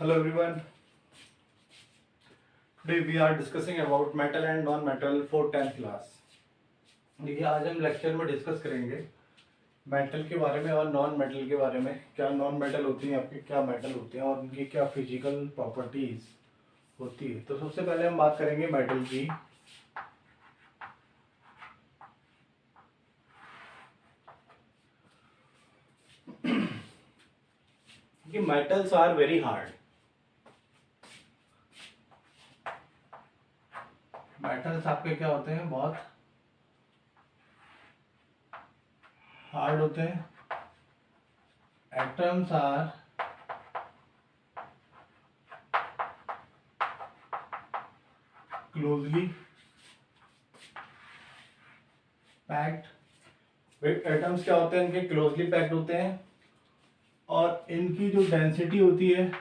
Hello everyone. Today we are discussing about metal and non-metal for 10th class. देखिए आज हम lecture में discuss करेंगे मेटल के बारे में और नॉन मेटल के बारे में। क्या नॉन मेटल होती हैं आपके, क्या मेटल होते हैं और उनकी क्या फिजिकल प्रॉपर्टीज होती है। तो सबसे पहले हम बात करेंगे मेटल की। कि metals are very hard. Metals आपके क्या होते हैं, बहुत हार्ड होते हैं। Atoms are closely packed. Atoms क्या होते हैं, इनके क्लोजली पैक्ड होते हैं और इनकी जो डेंसिटी होती है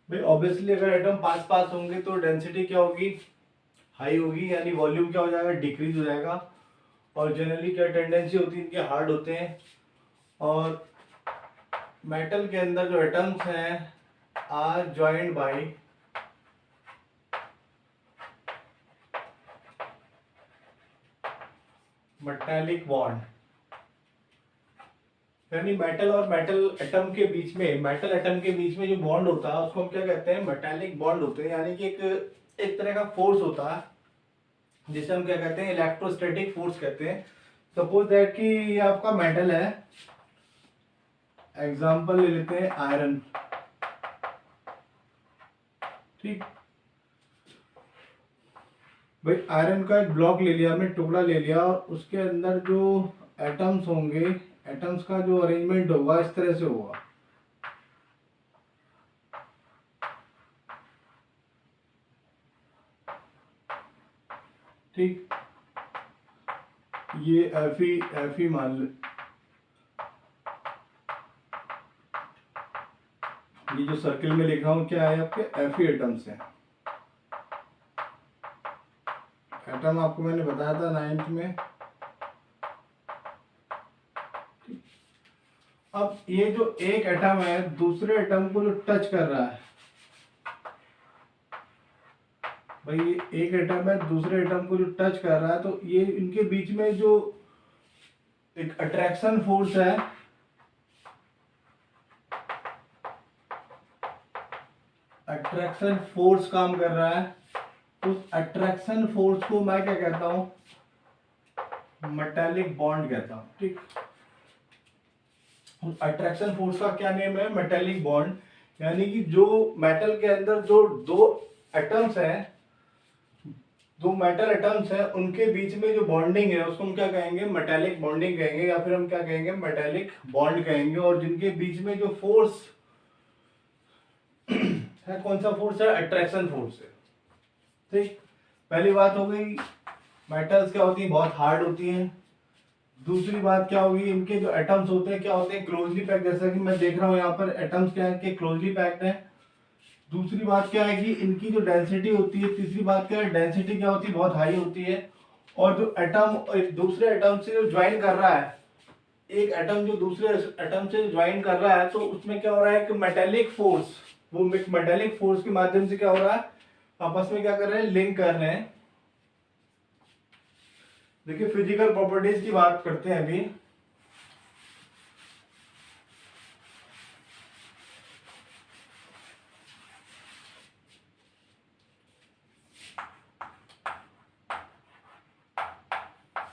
भाई ऑब्वियसली अगर एटम पास पास होंगे तो डेंसिटी क्या होगी, हाई होगी, यानी वॉल्यूम क्या हो जाएगा, डिक्रीज हो जाएगा। और जनरली क्या टेंडेंसी होती है, इनके हार्ड होते हैं। और मेटल के अंदर जो एटम्स हैं are joined by metallic bond. यानी मेटल और मेटल एटम के बीच में, मेटल एटम के बीच में जो बॉन्ड होता है उसको हम क्या कहते हैं, मेटालिक बॉन्ड होते हैं। यानी कि एक तरह का फोर्स होता है जिसे हम क्या कहते हैं, इलेक्ट्रोस्टैटिक फोर्स कहते हैं। सपोज दैट कि ये आपका मेटल है, एग्जांपल ले लेते हैं आयरन। ठीक भाई, आयरन का एक ब्लॉक ले लिया हमने, टुकड़ा ले लिया, और उसके अंदर जो एटम्स होंगे, एटम्स का जो अरेंजमेंट होगा इस तरह से होगा। ठीक, ये एफ ई मान ले, ये जो सर्किल में लिखा हूं क्या है, आपके एफ ई एटम्स हैं। एटम आपको मैंने बताया था 9th में। अब ये जो एक एटम है दूसरे एटम को जो टच कर रहा है, भाई ये एक एटम है दूसरे एटम को जो टच कर रहा है, तो ये इनके बीच में जो एक अट्रैक्शन फोर्स है, अट्रैक्शन फोर्स काम कर रहा है। उस अट्रैक्शन फोर्स को मैं क्या कहता हूं, मेटालिक बॉन्ड कहता हूं। ठीक, उस अट्रैक्शन फोर्स का क्या नेम है, मेटालिक बॉन्ड। यानी कि जो मेटल के अंदर जो दो एटम्स हैं, दो मेटल एटम्स हैं, उनके बीच में जो बॉन्डिंग है उसको हम क्या कहेंगे, मेटालिक बॉन्डिंग कहेंगे, या फिर हम क्या कहेंगे, मेटालिक बॉन्ड कहेंगे। और जिनके बीच में जो फोर्स है, कौन सा फोर्स है, अट्रैक्शन फोर्स है। ठीक, पहली बात हो गई मेटल्स क्या होती है, बहुत हार्ड होती हैं। दूसरी बात क्या होगी, इनके जो एटम्स होते हैं क्या होते हैं, क्लोजली पैक्ड। जैसा कि मैं देख रहा हूँ यहाँ पर एटम्स क्या है, क्लोजली पैक्ड है। दूसरी बात क्या है कि इनकी जो डेंसिटी होती है, तीसरी बात क्या है, डेंसिटी क्या होती है, बहुत हाई होती है। और जो एटम एक दूसरे एटम से जो ज्वाइन कर रहा है, एक एटम जो दूसरे एटम से ज्वाइन कर रहा है, तो उसमें क्या हो रहा है कि मेटालिक फोर्स, वो मेटालिक फोर्स के माध्यम से क्या हो रहा है, आपस में क्या कर रहे हैं, लिंक कर रहे हैं। देखिए फिजिकल प्रॉपर्टीज की बात करते हैं अभी।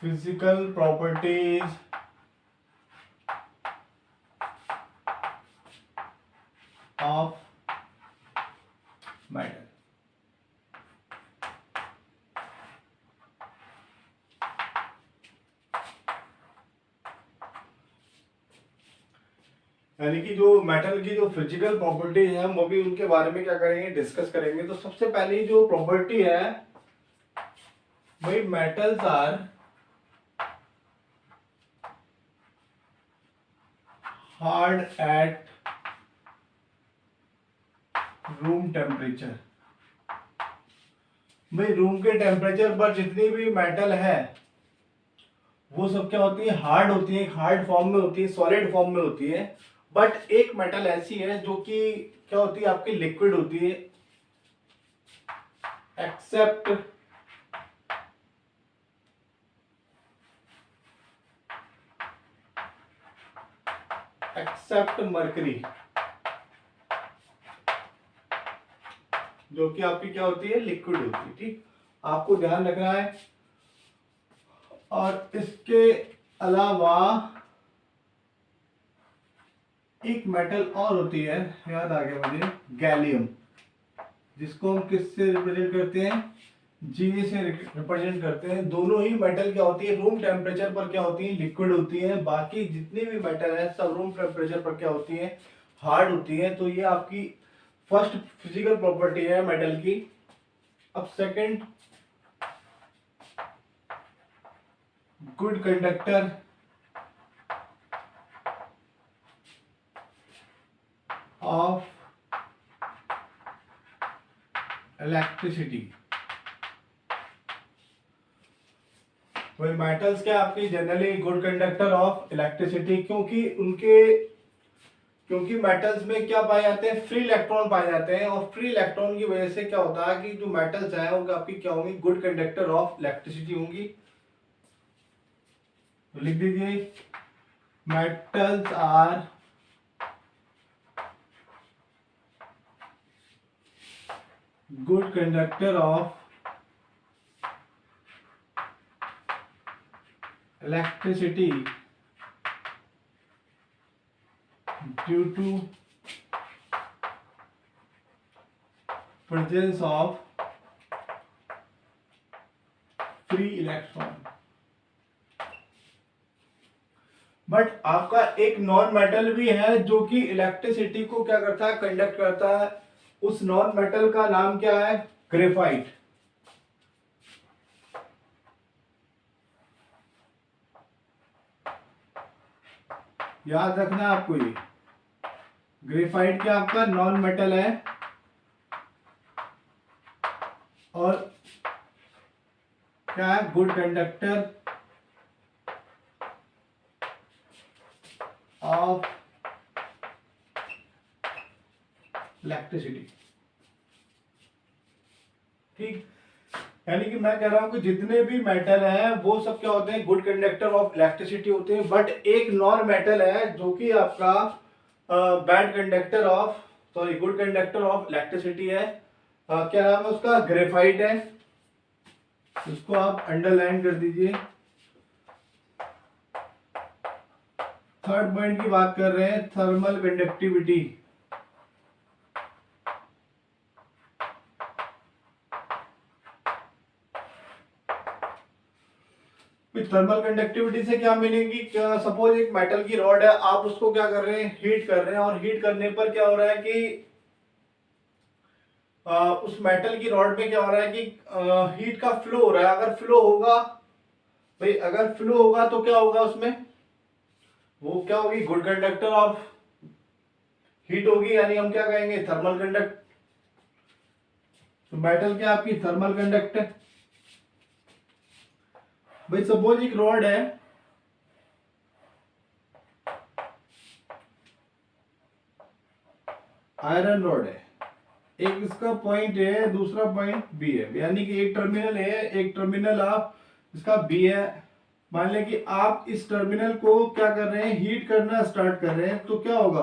Physical properties of metal. यानी कि जो मेटल की जो फिजिकल प्रॉपर्टी है हम अभी उनके बारे में क्या करेंगे, डिस्कस करेंगे। तो सबसे पहली जो प्रॉपर्टी है भाई, metals are hard at room temperature. भाई रूम के टेम्परेचर पर जितनी भी मेटल है वो सब क्या होती है, हार्ड होती है, हार्ड फॉर्म में होती है, सॉलिड फॉर्म में होती है। बट एक मेटल ऐसी है जो कि क्या होती है, आपकी लिक्विड होती है, एक्सेप्ट मरकरी, जो कि आपकी क्या होती है, लिक्विड होती है। ठीक, आपको ध्यान रखना है। और इसके अलावा एक मेटल और होती है, याद आ गया मुझे, गैलियम, जिसको हम किससे रिप्रेजेंट करते हैं, Ga से रिप्रेजेंट करते हैं। दोनों ही मेटल क्या होती है, रूम टेम्परेचर पर क्या होती है, लिक्विड होती है। बाकी जितनी भी मेटल है सब रूम टेम्परेचर पर क्या होती है, हार्ड होती है। तो ये आपकी फर्स्ट फिजिकल प्रॉपर्टी है मेटल की। अब second, good conductor of electricity. वही मेटल्स क्या आपकी generally good conductor of electricity, क्योंकि मेटल्स में क्या पाए जाते हैं, फ्री इलेक्ट्रॉन पाए जाते हैं। और फ्री इलेक्ट्रॉन की वजह से क्या होता है कि जो मेटल्स है वो आपकी क्या होंगी, गुड कंडक्टर ऑफ इलेक्ट्रिसिटी होंगी। तो लिख दीजिए, metals are good conductor of electricity due to presence of free electron. But आपका एक नॉन मेटल भी है जो कि इलेक्ट्रिसिटी को क्या करता है, कंडक्ट करता है। उस नॉन मेटल का नाम क्या है, ग्रेफाइट। याद रखना आपको, ये ग्रेफाइट क्या आपका नॉन मेटल है और क्या है, गुड कंडक्टर ऑफ इलेक्ट्रिसिटी। ठीक, यानी कि मैं कह रहा हूं कि जितने भी मेटल हैं वो सब क्या होते हैं, गुड कंडक्टर ऑफ इलेक्ट्रिसिटी होते हैं। बट एक नॉन मेटल है जो कि आपका bad conductor of, sorry, good conductor of electricity है। क्या नाम है उसका, ग्रेफाइट है। इसको आप अंडरलाइन कर दीजिए। थर्ड पॉइंट की बात कर रहे हैं, थर्मल कंडक्टिविटी। थर्मल कंडक्टिविटी से क्या मीनिंग की, सपोज एक मेटल की रॉड है, आप उसको क्या कर रहे हैं, हीट कर रहे हैं। और हीट करने पर क्या हो रहा है कि उस मेटल की रॉड में क्या हो रहा है कि हीट का फ्लो हो रहा है। अगर फ्लो होगा, भाई अगर फ्लो होगा तो क्या होगा उसमें, वो क्या होगी, गुड कंडक्टर ऑफ हीट होगी, यानी हम क्या कहेंगे, थर्मल कंडक्ट। तो मेटल क्या आपकी थर्मल कंडक्टर। भाई सपोज एक रॉड है, आयरन रॉड है, एक इसका पॉइंट ए है, दूसरा पॉइंट बी है, यानी कि एक टर्मिनल ए है, एक टर्मिनल आप इसका बी है। मान लें कि आप इस टर्मिनल को क्या कर रहे हैं, हीट करना स्टार्ट कर रहे हैं, तो क्या होगा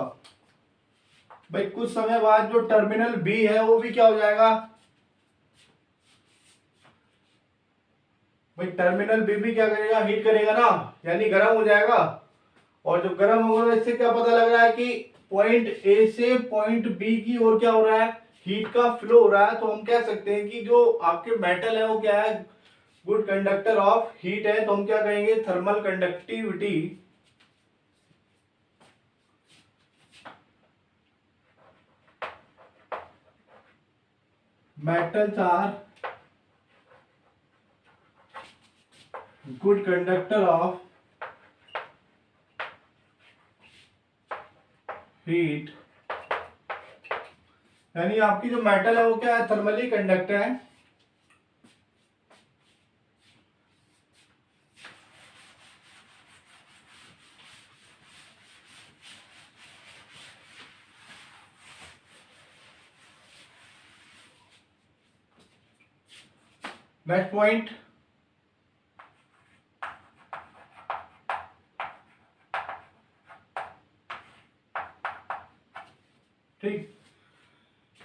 भाई, कुछ समय बाद जो टर्मिनल बी है वो भी क्या हो जाएगा, भाई टर्मिनल बी भी क्या करेगा, हीट करेगा ना, यानी गर्म हो जाएगा। और जब गर्म होगा इससे क्या पता लग रहा है कि पॉइंट ए से पॉइंट बी की ओर क्या हो रहा है, हीट का फ्लो हो रहा है। तो हम कह सकते हैं कि जो आपके मेटल है वो क्या है, गुड कंडक्टर ऑफ हीट है। तो हम क्या कहेंगे, thermal conductivity metals are good conductor of heat, यानी आपकी जो मेटल है वो क्या है, थर्मली कंडक्टर है। नेक्स्ट पॉइंट, ठीक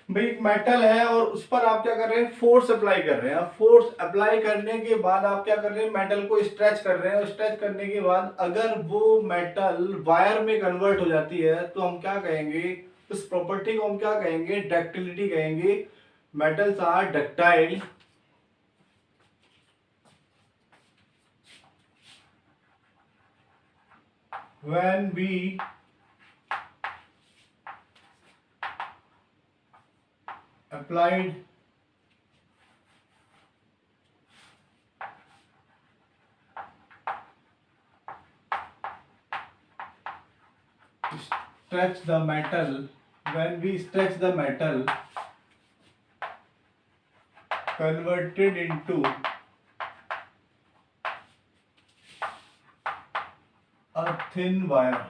भाई, एक मेटल है और उस पर आप क्या कर रहे हैं, फोर्स अप्लाई कर रहे हैं। फोर्स अप्लाई करने के बाद आप क्या कर रहे हैं, मेटल को स्ट्रेच कर रहे हैं, और स्ट्रेच करने के बाद अगर वो मेटल वायर में कन्वर्ट हो जाती है तो हम क्या कहेंगे, उस प्रॉपर्टी को हम क्या कहेंगे, डक्टिलिटी कहेंगे। Metals are ductile when we applied stretch the metal, when we stretch the metal converted into a thin wire,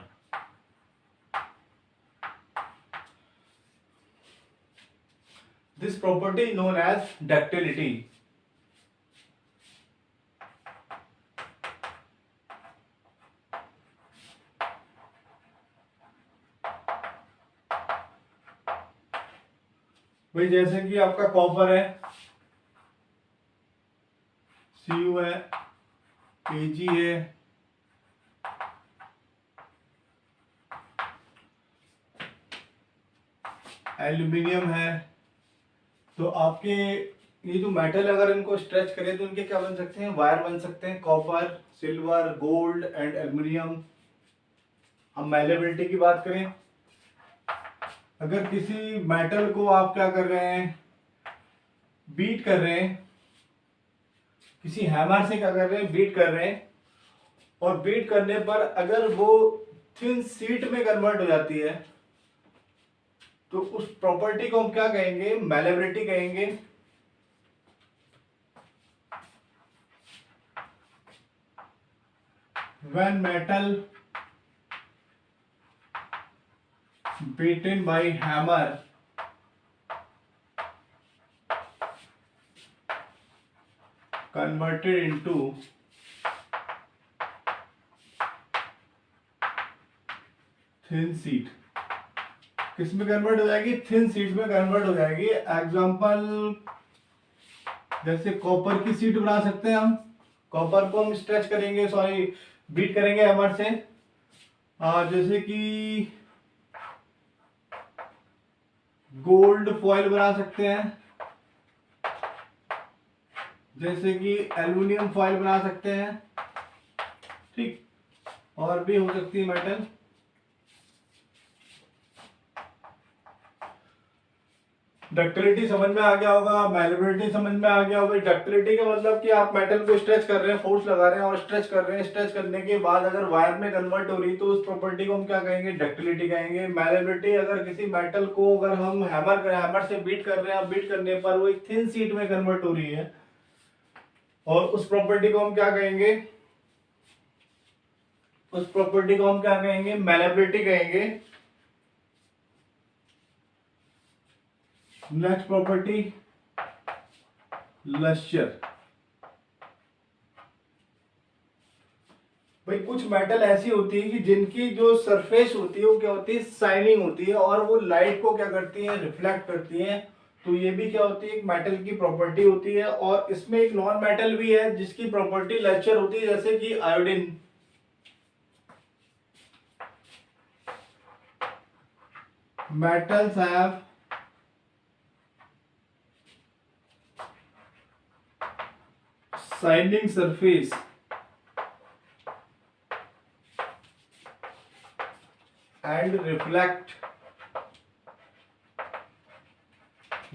this property is known as ductility. भाई जैसे कि आपका कॉपर है, Cu है, Ag है, एल्यूमिनियम है, तो आपके ये जो मेटल अगर इनको स्ट्रेच करें तो इनके क्या बन सकते हैं, वायर बन सकते हैं। Copper, silver, gold and aluminium. हम मैलेबिलिटी की बात करें, अगर किसी मेटल को आप क्या कर रहे हैं, बीट कर रहे हैं, किसी हैमर से क्या कर रहे हैं, बीट कर रहे हैं, और बीट करने पर अगर वो थिन शीट में कन्वर्ट हो जाती है तो उस प्रॉपर्टी को हम क्या कहेंगे, मैलेबिलिटी कहेंगे। When metal beaten by hammer converted into thin sheet, किस में कन्वर्ट हो जाएगी, थिन शीट में कन्वर्ट हो जाएगी। एग्जांपल, जैसे कॉपर की शीट बना सकते हैं हम, कॉपर को हम स्ट्रेच करेंगे, सॉरी बीट करेंगे हैमर से। जैसे कि गोल्ड फॉइल बना सकते हैं, जैसे कि एल्युमिनियम फॉइल बना सकते हैं, ठीक, और भी हो सकती है मेटल। डक्टिलिटी समझ में आ गया होगा, मैलेबिलिटी समझ में आ गया होगा। डक्टिलिटी का मतलब कि आप मेटल को स्ट्रेच कर रहे हैं, फोर्स लगा रहे हैं और स्ट्रेच कर रहे हैं, स्ट्रेच करने के बाद अगर वायर में कन्वर्ट हो रही है तो उस प्रॉपर्टी को हम क्या कहेंगे, डक्टिलिटी कहेंगे। मैलेबिलिटी, अगर किसी मेटल को अगर हम हैमर से बीट कर रहे हैं, बीट करने पर वो एक थिन शीट में कन्वर्ट हो रही है, और उस प्रॉपर्टी को हम क्या कहेंगे, उस प्रॉपर्टी को हम क्या कहेंगे, मैलेबिलिटी कहेंगे। Next property, lustre. भाई कुछ मेटल ऐसी होती है कि जिनकी जो सरफेस होती है वो क्या होती है, शाइनिंग होती है, और वो लाइट को क्या करती है, रिफ्लेक्ट करती है। तो ये भी क्या होती है, एक मेटल की प्रॉपर्टी होती है। और इसमें एक नॉन मेटल भी है जिसकी प्रॉपर्टी लश्यर होती है, जैसे कि iodine. Metals have shining surface and reflect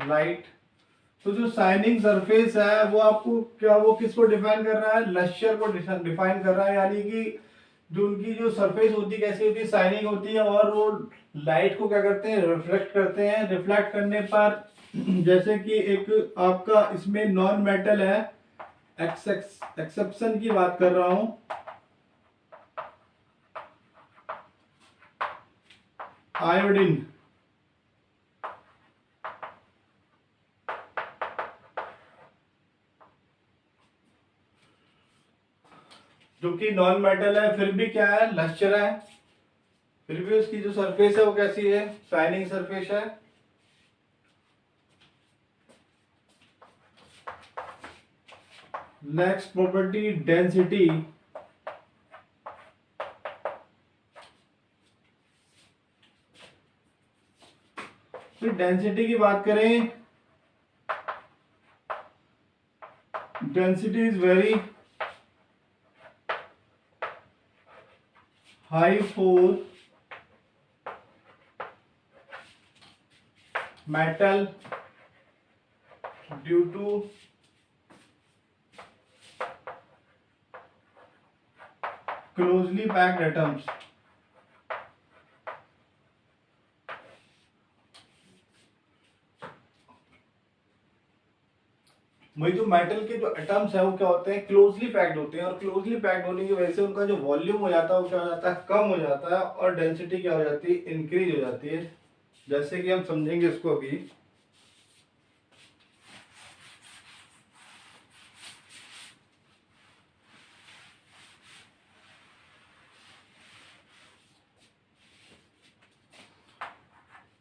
light। तो जो शाइनिंग सरफेस है वो आपको क्या, वो किसको डिफाइन कर रहा है, लश्यर को डिफाइन कर रहा है। यानी कि जो उनकी जो सरफेस होती है कैसी होती है, शाइनिंग होती है, और वो लाइट को क्या करते हैं, रिफ्लेक्ट करते हैं। रिफ्लेक्ट करने पर जैसे कि एक आपका इसमें नॉन मेटल है, एक्सेप्शन की बात कर रहा हूं, आयोडीन। जो कि नॉन मेटल है फिर भी क्या है, लश्चरा है, फिर भी उसकी जो सरफेस है वो कैसी है, शाइनिंग सरफेस है। Next property density. फिर डेंसिटी की बात करें, density is very high for metal due to closely packed atoms। वही जो मेटल के जो एटम्स है वो क्या होते हैं, क्लोजली पैक्ड होते हैं, और क्लोजली पैक्ड होने की वजह से उनका जो वॉल्यूम हो जाता है वो क्या हो जाता है, कम हो जाता है, और डेंसिटी क्या हो जाती है, इंक्रीज हो जाती है। जैसे कि हम समझेंगे इसको अभी।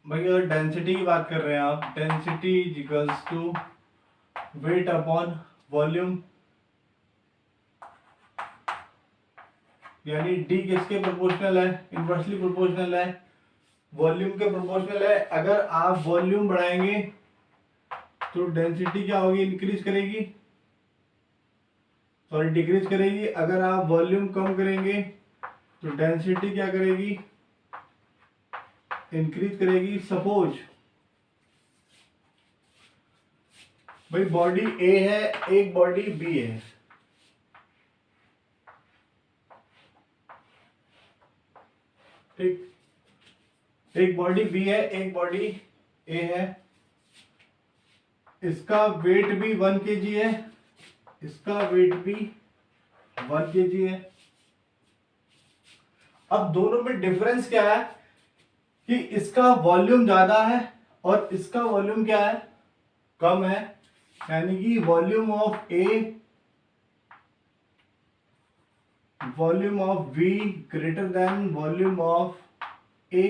भाई अगर डेंसिटी की बात कर रहे हैं आप, density equals to weight upon volume, यानी डी किसके प्रोपोर्शनल है, इनवर्सली प्रोपोर्शनल है, वॉल्यूम के प्रोपोर्शनल है। अगर आप वॉल्यूम बढ़ाएंगे तो डेंसिटी क्या होगी, इंक्रीज करेगी, सॉरी डिक्रीज करेगी। अगर आप वॉल्यूम कम करेंगे तो डेंसिटी क्या करेगी, इंक्रीज करेगी। सपोज भाई बॉडी ए है, एक बॉडी बी है, ठीक, एक बॉडी बी है, एक बॉडी ए है, इसका वेट भी 1 kg है, इसका वेट भी 1 kg है। अब दोनों में डिफरेंस क्या है कि इसका वॉल्यूम ज्यादा है और इसका वॉल्यूम क्या है, कम है, यानी कि volume of A, volume of B greater than volume of A.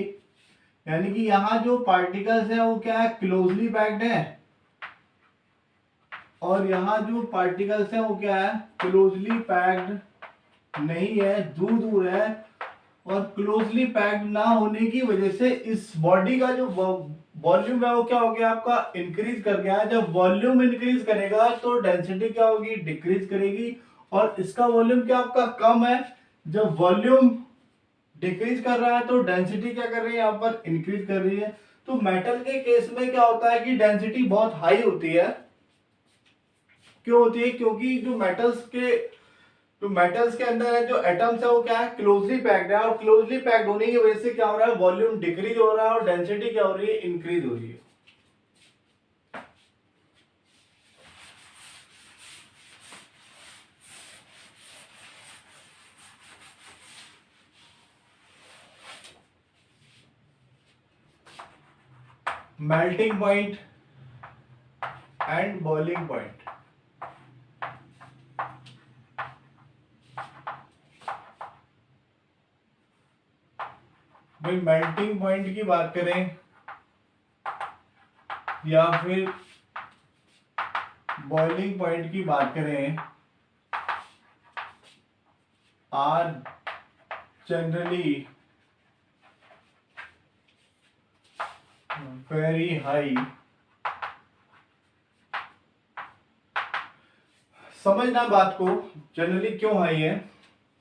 यानी कि यहां जो पार्टिकल्स है वो क्या है, क्लोजली पैक्ड है, और यहां जो पार्टिकल्स है वो क्या है, क्लोजली पैक्ड नहीं है, दूर दूर है। और क्लोजली पैक्ड ना होने की वजह से इस बॉडी का जो वॉल्यूम है वो क्या हो गया, आपका इंक्रीज कर गया है। जब वॉल्यूम इंक्रीज करेगा तो डेंसिटी क्या होगी, डिक्रीज करेगी। और इसका वॉल्यूम क्या आपका कम है, जब वॉल्यूम डिक्रीज कर रहा है तो डेंसिटी क्या कर रही है, यहाँ पर इंक्रीज कर रही है। तो मेटल के केस में क्या होता है कि डेंसिटी बहुत हाई होती है। क्यों होती है, क्योंकि जो मेटल्स के अंदर है जो एटम्स है वो क्या है, क्लोजली पैक्ड है, और क्लोजली पैक्ड होने की वजह से क्या हो रहा है, वॉल्यूम डिक्रीज हो रहा है और डेंसिटी क्या हो रही है, इंक्रीज हो रही है। Melting point and boiling point. भाई मेल्टिंग पॉइंट की बात करें या फिर बॉइलिंग पॉइंट की बात करें, आर जनरली वेरी हाई। समझना बात को, जनरली क्यों हाई है।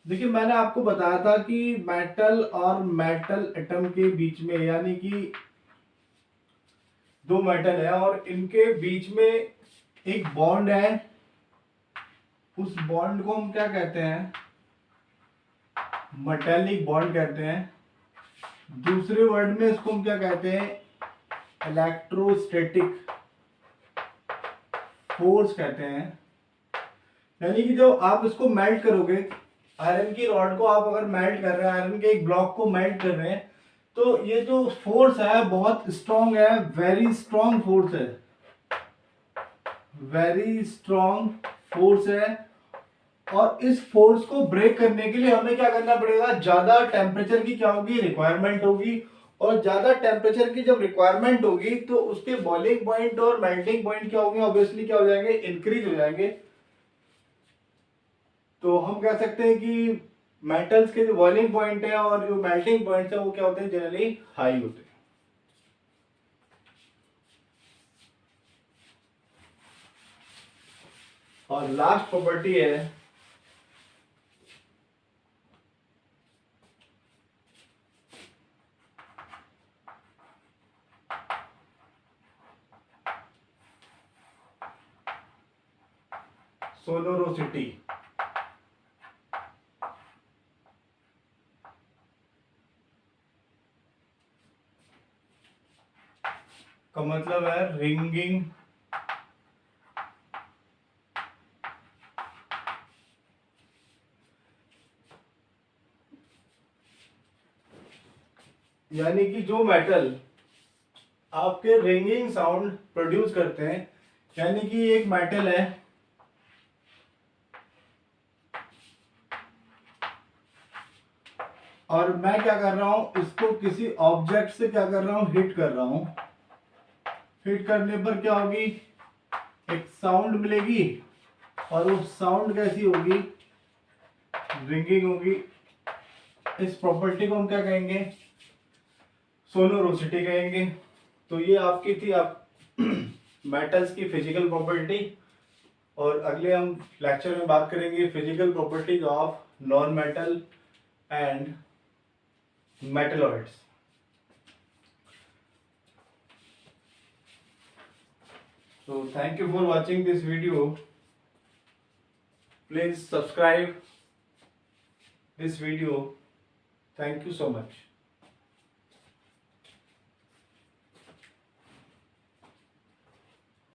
देखिए मैंने आपको बताया था कि मेटल और मेटल एटम के बीच में, यानी कि दो मेटल है और इनके बीच में एक बॉन्ड है, उस बॉन्ड को हम क्या कहते हैं, मेटेलिक बॉन्ड कहते हैं। दूसरे वर्ड में इसको हम क्या कहते हैं, इलेक्ट्रोस्टैटिक फोर्स कहते हैं। यानी कि जो आप इसको मेल्ट करोगे, आयरन की रॉड को आप अगर मेल्ट कर रहे हैं, आयरन के एक ब्लॉक को मेल्ट कर रहे हैं, तो ये जो फोर्स है बहुत स्ट्रॉन्ग है, वेरी स्ट्रॉन्ग फोर्स है, वेरी स्ट्रॉन्ग फोर्स है। और इस फोर्स को ब्रेक करने के लिए हमें क्या करना पड़ेगा, ज्यादा टेम्परेचर की क्या होगी, रिक्वायरमेंट होगी। और ज्यादा टेम्परेचर की जब रिक्वायरमेंट होगी तो उसके बॉइलिंग पॉइंट और मेल्टिंग पॉइंट क्या होंगे, ऑब्वियसली क्या हो जाएंगे, इंक्रीज हो जाएंगे। तो हम कह सकते हैं कि मेटल्स के जो बॉइलिंग पॉइंट है और जो मेल्टिंग पॉइंट है वो क्या होते हैं, जनरली हाई होते हैं। और लास्ट प्रॉपर्टी है सोनोरोसिटी। का मतलब है रिंगिंग यानी कि जो मेटल आपके रिंगिंग साउंड प्रोड्यूस करते हैं, यानी कि एक मेटल है और मैं क्या कर रहा हूं, इसको किसी ऑब्जेक्ट से क्या कर रहा हूं, हिट कर रहा हूं। हिट करने पर क्या होगी, एक साउंड मिलेगी और वो साउंड कैसी होगी, रिंगिंग होगी। इस प्रॉपर्टी को हम क्या कहेंगे, सोनोरोसिटी कहेंगे। तो ये आपकी थी आप मेटल्स की फिजिकल प्रॉपर्टी। और अगले हम लेक्चर में बात करेंगे physical properties of non metal and metalloids. So thank you for watching this video. Please subscribe this video. Thank you so much.